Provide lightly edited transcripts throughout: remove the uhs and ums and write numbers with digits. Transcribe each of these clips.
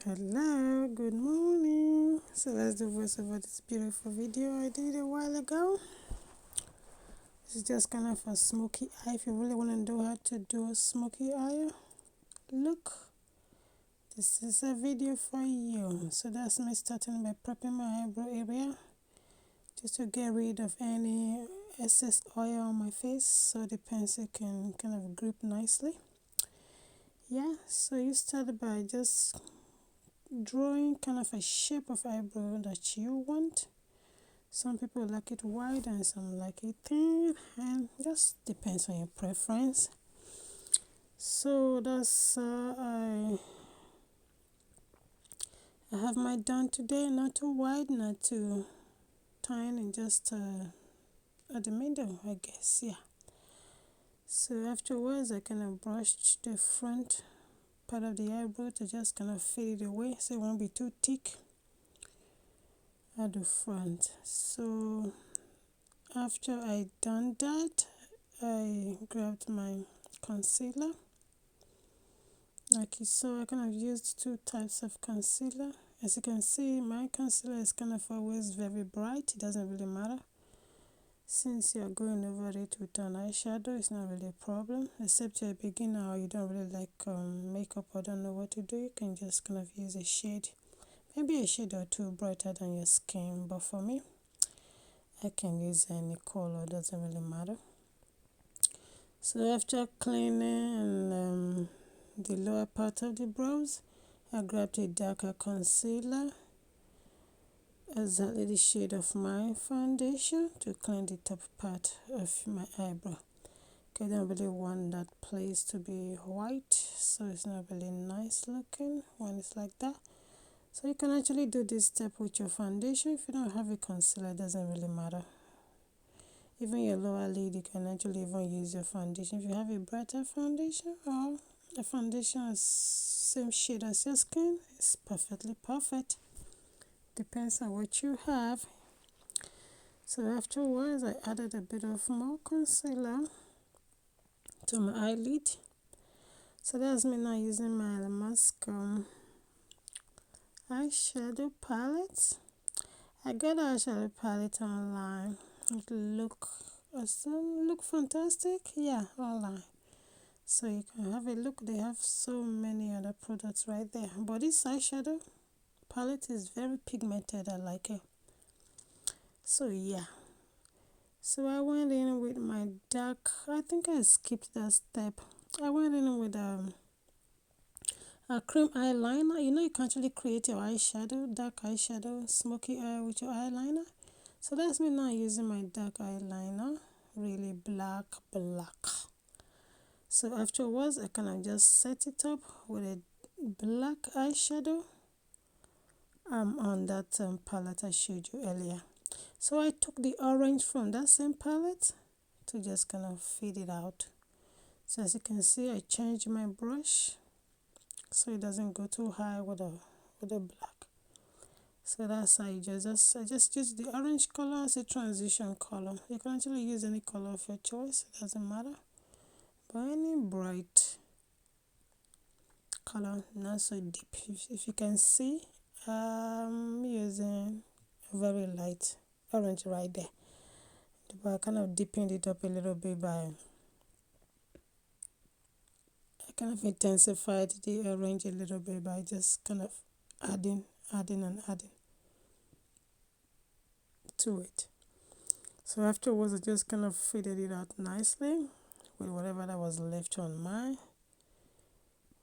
Hello, good morning. So let's do voice over this beautiful video I did a while ago. This is just kind of a smoky eye. If you really want to know how to do a smoky eye look, this is a video for you. So that's me starting by prepping my eyebrow area just to get rid of any excess oil on my face so the pencil can kind of grip nicely. Yeah, so you start by just drawing kind of a shape of eyebrow that you want. Some people like it wide and some like it thin, and just depends on your preference. So that's I have my done today, not too wide, not too thin, and just at the middle, I guess. Yeah. So afterwards, I kind of brushed the front part of the eyebrow to just kind of fade it away so it won't be too thick at the front. So after I done that, I grabbed my concealer. Like you saw, I kind of used two types of concealer. As you can see, my concealer is kind of always very bright. It doesn't really matter. Since you're going over it with an eyeshadow, it's not really a problem. Except you're a beginner or you don't really like makeup or don't know what to do, you can just kind of use a shade. Maybe a shade or two brighter than your skin. But for me, I can use any color, doesn't really matter. So after cleaning and the lower part of the brows, I grabbed a darker concealer, exactly the shade of my foundation, to clean the top part of my eyebrow. Okay, I don't really want that place to be white, so it's not really nice looking when it's like that. So you can actually do this step with your foundation. If you don't have a concealer, it doesn't really matter. Even your lower lid, you can actually even use your foundation. If you have a brighter foundation or a foundation is same shade as your skin, it's perfectly perfect. Depends on what you have. So afterwards, I added a bit of more concealer to my eyelid. So that's me now using my mask eyeshadow palette. I got the eyeshadow palette online. It look awesome, look fantastic. Yeah, online. So you can have a look. They have so many other products right there. But this eyeshadow palette is very pigmented. I like it. So yeah. So I went in with my dark. I think I skipped that step. I went in with a cream eyeliner. You know you can actually create your eyeshadow, dark eyeshadow, smoky eye with your eyeliner. So that's me now using my dark eyeliner, really black. So afterwards, I kind of just set it up with a black eyeshadow on that palette I showed you earlier. So I took the orange from that same palette to just kind of fade it out. So as you can see, I changed my brush so it doesn't go too high with the black. So that's how I just use the orange color as a transition color. You can actually use any color of your choice, it doesn't matter. But any bright color, not so deep. If you can see, I'm using a very light orange right there. But I kind of deepened it up a little bit by I kind of intensified the orange a little bit by just kind of adding to it. So afterwards, I just kind of faded it out nicely with whatever that was left on my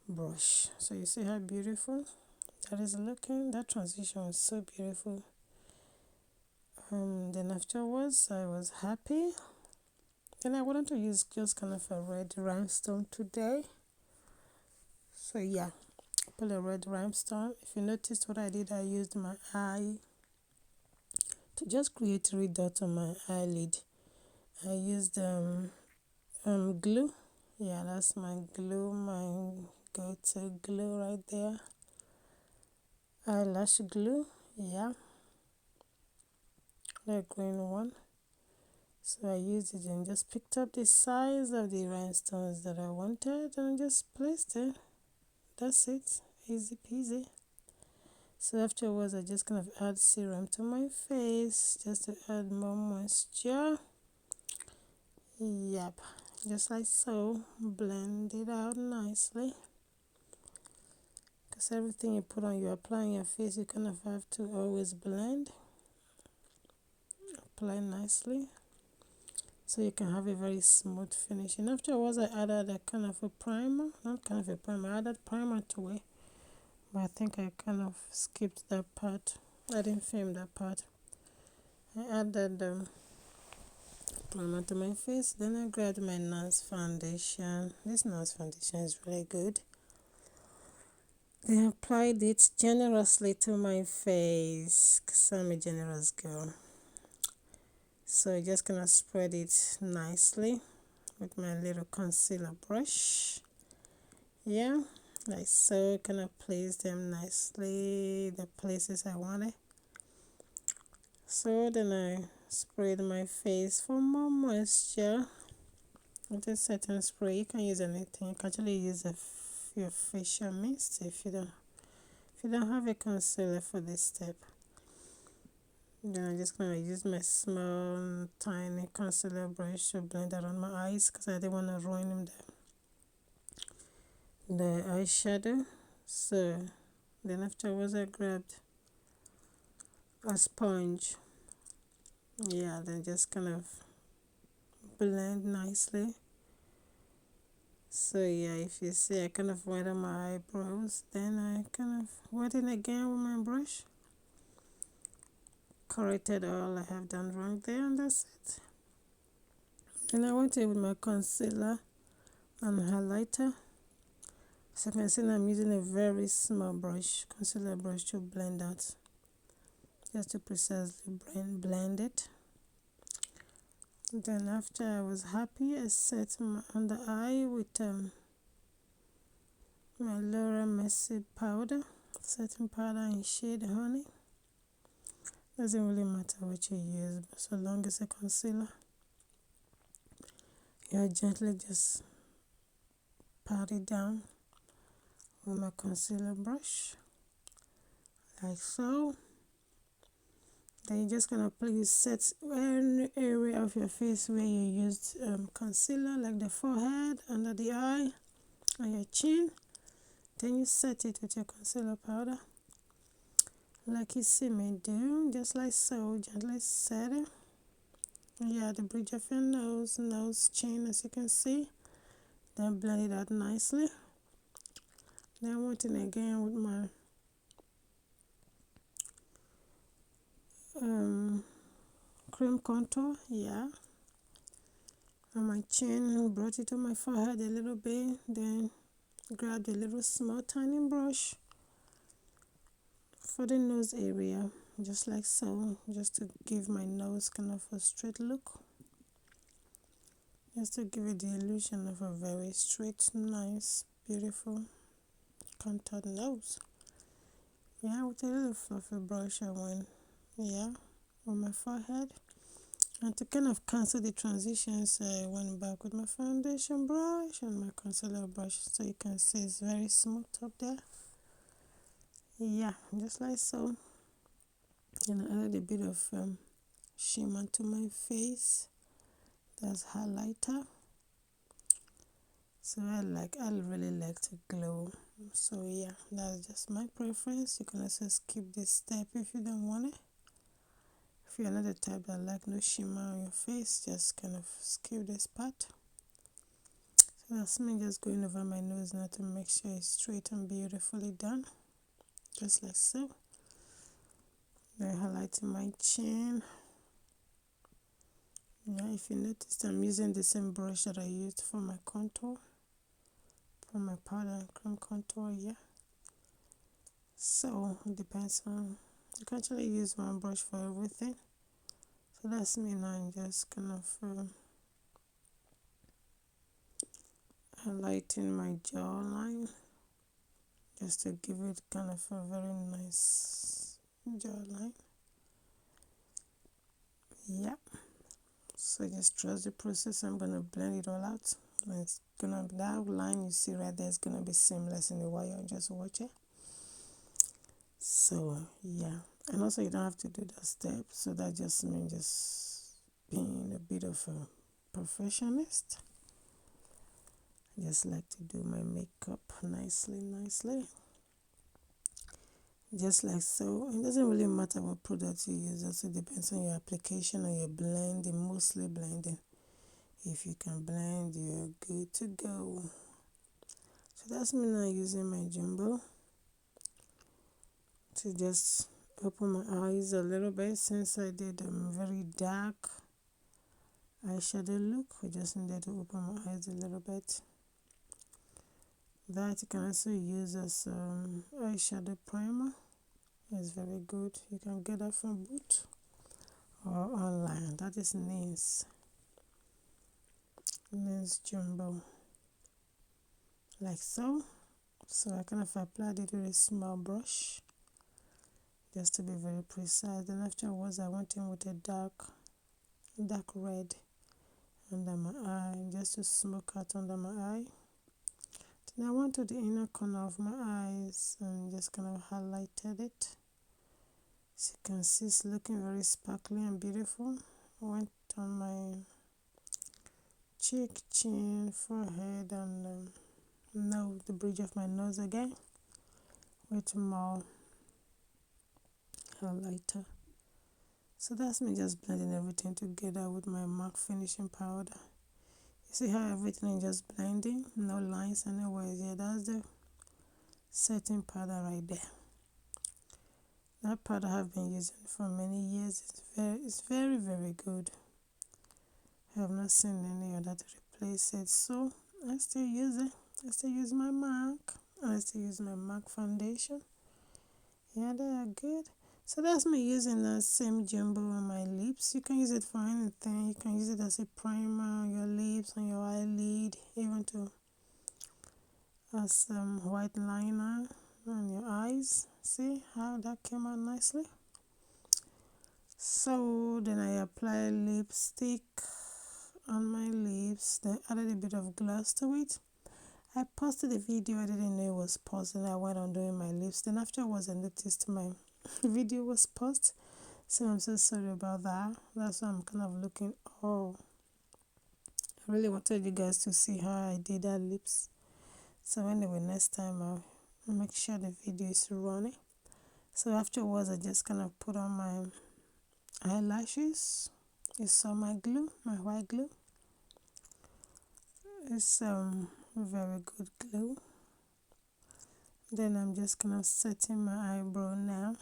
brush. So you see how beautiful that is looking. That transition was so beautiful. Then afterwards, I was happy. And I wanted to use just kind of a red rhinestone today. So yeah, put a red rhinestone. If you noticed what I did, I used my eye to just create 3 dots on my eyelid. I used glue. Yeah, that's my glue, my go-to glue right there. Eyelash glue. Yeah, the green one. So I used it and just picked up the size of the rhinestones that I wanted and just placed it. That's it. Easy peasy. So afterwards I just kind of add serum to my face just to add more moisture. Yep, just like so. Blend it out nicely, because everything you put on, you apply on your face, you kind of have to always blend. Apply nicely so you can have a very smooth finish. And afterwards I added a kind of a primer, not kind of a primer, I added primer to it, but I think I kind of skipped that part. I didn't film that part. I added primer to my face, then I grabbed my NARS foundation. This NARS foundation is really good. Then I applied it generously to my face because I'm a generous girl. So just gonna spread it nicely with my little concealer brush. Yeah, like so. Gonna place them nicely the places I wanted. So then I sprayed my face for more moisture with a certain spray. You can use anything. You can actually use your facial mist if you don't have a concealer for this step. Then I'm just gonna use my small tiny concealer brush to blend around my eyes because I didn't want to ruin the eyeshadow. So then afterwards I grabbed a sponge. Yeah, then just kind of blend nicely. So yeah, if you see I kind of wet on my eyebrows, then I kind of wet it again with my brush. Corrected all I have done wrong there, and that's it. Then I went in with my concealer and highlighter. So you can see I'm using a very small brush, concealer brush, to blend out, just to precisely blend it. Then after I was happy, I set my under eye with my Laura Mercier powder, setting powder in shade Honey. Doesn't really matter what you use, but so long as a concealer, you gently just pat it down with my concealer brush, like so. Then you're just gonna please set any area of your face where you used concealer, like the forehead, under the eye, on your chin. Then you set it with your concealer powder, like you see me do, just like so. Gently set it. Yeah, the bridge of your nose, chin, as you can see. Then blend it out nicely. Then I went in again with my cream contour. Yeah, on my chin, brought it to my forehead a little bit. Then grabbed a little small tiny brush for the nose area, just like so, just to give my nose kind of a straight look, just to give it the illusion of a very straight, nice, beautiful contoured nose. Yeah, with a little fluffy brush I went, yeah, on my forehead. And to kind of cancel the transitions, I went back with my foundation brush and my concealer brush, so you can see it's very smooth up there. Yeah, just like so. And I added a bit of shimmer to my face. That's highlighter. So I really like to glow. So yeah, that's just my preference. You can also skip this step if you don't want it. If you're not the type that like no shimmer on your face, just kind of skip this part. So that's me just going over my nose now to make sure it's straight and beautifully done, just like so. Then highlighting my chin. Yeah, if you noticed, I'm using the same brush that I used for my contour, for my powder and cream contour. Yeah, so it depends on, you can actually use one brush for everything. So that's me now. I'm just kind of highlighting my jawline, just to give it kind of a very nice jawline. Yeah, so just trust the process. I'm gonna blend it all out. And it's gonna, that line you see right there is gonna be seamless in the while you just watch it. So yeah, and also you don't have to do the step, so that just means just being a bit of a perfectionist. I just like to do my makeup nicely, just like so. It doesn't really matter what product you use, also depends on your application or your blending, mostly blending. If you can blend, you're good to go. So that's me now using my jumbo to just open my eyes a little bit, since I did a very dark eyeshadow look. I just needed to open my eyes a little bit. That you can also use as eyeshadow primer. It's very good. You can get that from Boot or online. That is Nins Jumbo, like so. So I kind of applied it with a small brush just to be very precise. Then afterwards I went in with a dark red under my eye, just to smoke out under my eye. Then I went to the inner corner of my eyes and just kind of highlighted it. As you can see, it's looking very sparkly and beautiful. I went on my cheek, chin, forehead, and the bridge of my nose again with more highlighter. So that's me just blending everything together with my MAC finishing powder. You see how everything is just blending, no lines anywhere. Yeah, that's the setting powder right there. That powder I've been using for many years. It's very good. I have not seen any other to replace it, so I still use it. I still use my MAC. I still use my MAC foundation. Yeah, they are good. So that's me using that same jumbo on my lips. You can use it for anything. You can use it as a primer on your lips, on your eyelid, even to as white liner on your eyes. See how that came out nicely? So then I apply lipstick on my lips, then added a bit of gloss to it. I posted a video, I didn't know it was paused, and I went on doing my lips. Then afterwards I noticed my video was paused, so I'm so sorry about that. That's why I'm kind of looking. Oh, I really wanted you guys to see how I did that lips. So anyway, next time I'll make sure the video is running. So afterwards I just kind of put on my eyelashes. You saw my glue, my white glue. It's very good glue. Then I'm just kind of setting my eyebrow now,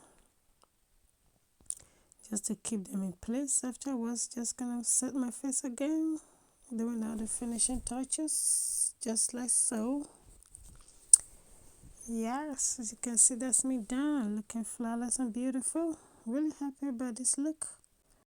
just to keep them in place. Afterwards, just kind of set my face again, doing all the finishing touches, just like so. Yes, as you can see, that's me done, looking flawless and beautiful. Really happy about this look.